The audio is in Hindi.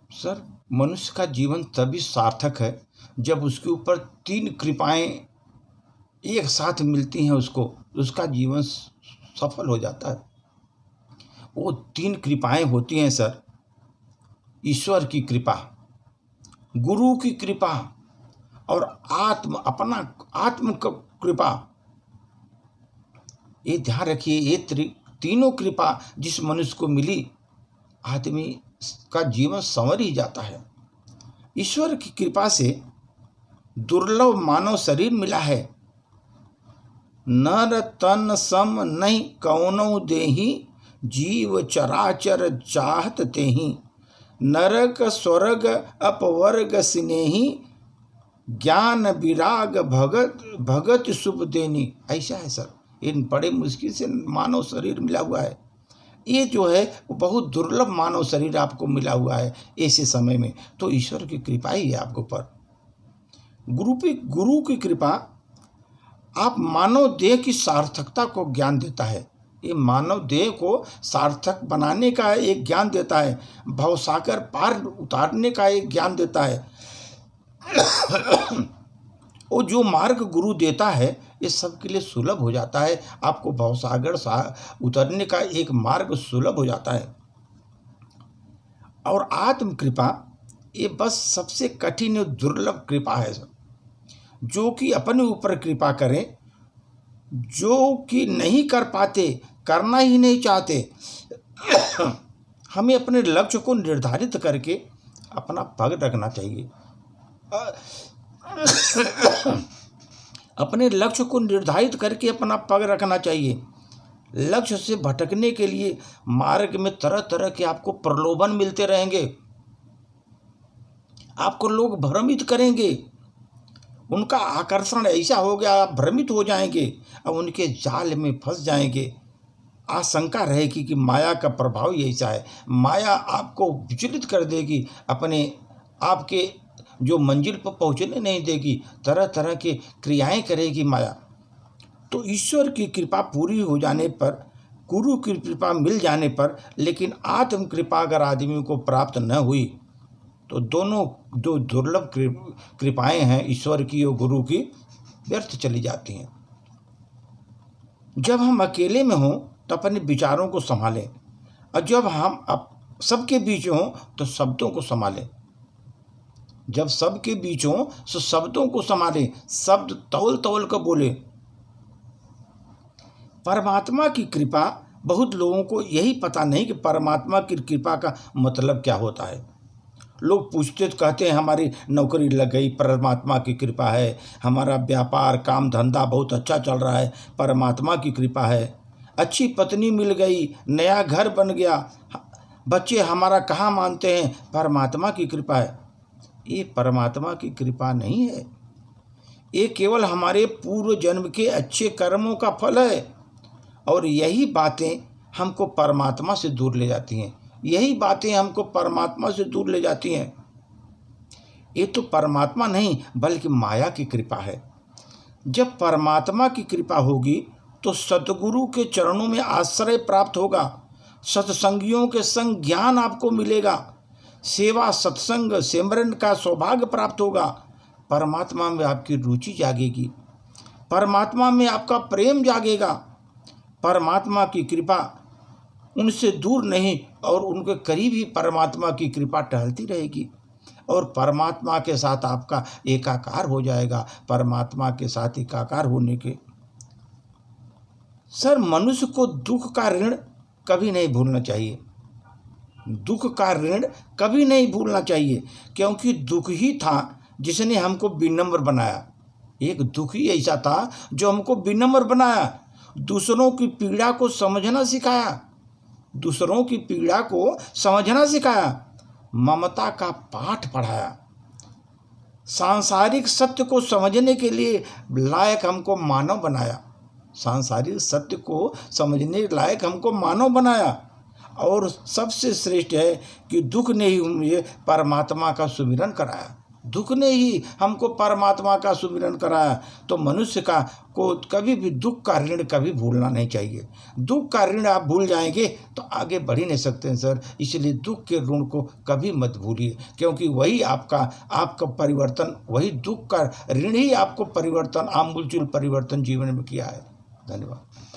सर, मनुष्य का जीवन तभी सार्थक है जब उसके ऊपर 3 कृपाएं एक साथ मिलती हैं उसको, उसका जीवन सफल हो जाता है। वो 3 कृपाएं होती हैं सर, ईश्वर की कृपा, गुरु की कृपा और आत्म कृपा। ये ध्यान रखिए, ये तीनों कृपा जिस मनुष्य को मिली, आदमी का जीवन संवर ही जाता है। ईश्वर की कृपा से दुर्लभ मानव शरीर मिला है। नर तन सम नहीं कौनौ देहि, जीव चराचर चाहत तेहि। नरक स्वर्ग अपवर्ग स्नेही, ज्ञान विराग भगत शुभ देनी। ऐसा है सर, इन बड़े मुश्किल से मानव शरीर मिला हुआ है। ये जो है वो बहुत दुर्लभ मानव शरीर आपको मिला हुआ है ऐसे समय में, तो ईश्वर की कृपा ही है आपके ऊपर। गुरु की कृपा आप मानव देह की सार्थकता को ज्ञान देता है। ये मानव देह को सार्थक बनाने का एक ज्ञान देता है, भवसागर पार उतारने का एक ज्ञान देता है। वो जो मार्ग गुरु देता है ये सबके लिए सुलभ हो जाता है। आपको भवसागर उतरने का एक मार्ग सुलभ हो जाता है। और आत्म कृपा ये बस सबसे कठिन और दुर्लभ कृपा है सर, जो कि अपने ऊपर कृपा करें, जो कि नहीं कर पाते, करना ही नहीं चाहते। हमें अपने लक्ष्य को निर्धारित करके अपना पग रखना चाहिए। अपने लक्ष्य को निर्धारित करके अपना पग रखना चाहिए। लक्ष्य से भटकने के लिए मार्ग में तरह तरह के आपको प्रलोभन मिलते रहेंगे, आपको लोग भ्रमित करेंगे, उनका आकर्षण ऐसा हो गया आप भ्रमित हो जाएंगे और उनके जाल में फंस जाएंगे। आशंका रहेगी कि माया का प्रभाव ही ऐसा है, माया आपको विचलित कर देगी, अपने आपके जो मंजिल पर पहुंचने नहीं देगी, तरह तरह की क्रियाएं करेगी माया। तो ईश्वर की कृपा पूरी हो जाने पर, गुरु की कृपा मिल जाने पर, लेकिन आत्म कृपा अगर आदमी को प्राप्त न हुई तो दोनों जो दुर्लभ कृपाएं हैं ईश्वर की और गुरु की, व्यर्थ चली जाती हैं। जब हम अकेले में हों तो अपने विचारों को संभालें, और जब हम सबके बीच हों तो शब्दों को संभालें। जब सबके बीच हों तो शब्दों को संभालें, शब्द तौल तौल कर बोले। परमात्मा की कृपा, बहुत लोगों को यही पता नहीं कि परमात्मा की कृपा का मतलब क्या होता है। लोग पूछते तो कहते हैं हमारी नौकरी लग गई, परमात्मा की कृपा है, हमारा व्यापार काम धंधा बहुत अच्छा चल रहा है, परमात्मा की कृपा है, अच्छी पत्नी मिल गई, नया घर बन गया, बच्चे हमारा कहाँ मानते हैं, परमात्मा की कृपा है। ये परमात्मा की कृपा नहीं है, ये केवल हमारे पूर्व जन्म के अच्छे कर्मों का फल है। और यही बातें हमको परमात्मा से दूर ले जाती हैं, यही बातें हमको परमात्मा से दूर ले जाती हैं। ये तो परमात्मा नहीं बल्कि माया की कृपा है। जब परमात्मा की कृपा होगी तो सतगुरु के चरणों में आश्रय प्राप्त होगा, सत्संगियों के संग ज्ञान आपको मिलेगा, सेवा सत्संग सिमरन का सौभाग्य प्राप्त होगा, परमात्मा में आपकी रुचि जागेगी, परमात्मा में आपका प्रेम जागेगा। परमात्मा की कृपा उनसे दूर नहीं और उनके करीब ही परमात्मा की कृपा टहलती रहेगी, और परमात्मा के साथ आपका एकाकार हो जाएगा। परमात्मा के साथ एकाकार होने के सर, मनुष्य को दुख का ऋण कभी नहीं भूलना चाहिए, दुख का ऋण कभी नहीं भूलना चाहिए, क्योंकि दुख ही था जिसने हमको विनम्र बनाया। एक दुख ही ऐसा था जो हमको विनम्र बनाया, दूसरों की पीड़ा को समझना सिखाया, दूसरों की पीड़ा को समझना सिखाया, ममता का पाठ पढ़ाया, सांसारिक सत्य को समझने के लिए लायक हमको मानव बनाया, सांसारिक सत्य को समझने लायक हमको मानव बनाया। और सबसे श्रेष्ठ है कि दुख ने ही मुझे परमात्मा का सुमिरन कराया, दुख ने ही हमको परमात्मा का सुमिरन कराया। तो मनुष्य को कभी भी दुख का ऋण कभी भूलना नहीं चाहिए। दुख का ऋण आप भूल जाएंगे तो आगे बढ़ ही नहीं सकते हैं सर। इसलिए दुख के ऋण को कभी मत भूलिए, क्योंकि वही आपका परिवर्तन, वही दुख का ऋण ही आपको परिवर्तन, आमूलचूल परिवर्तन जीवन में किया है। धन्यवाद।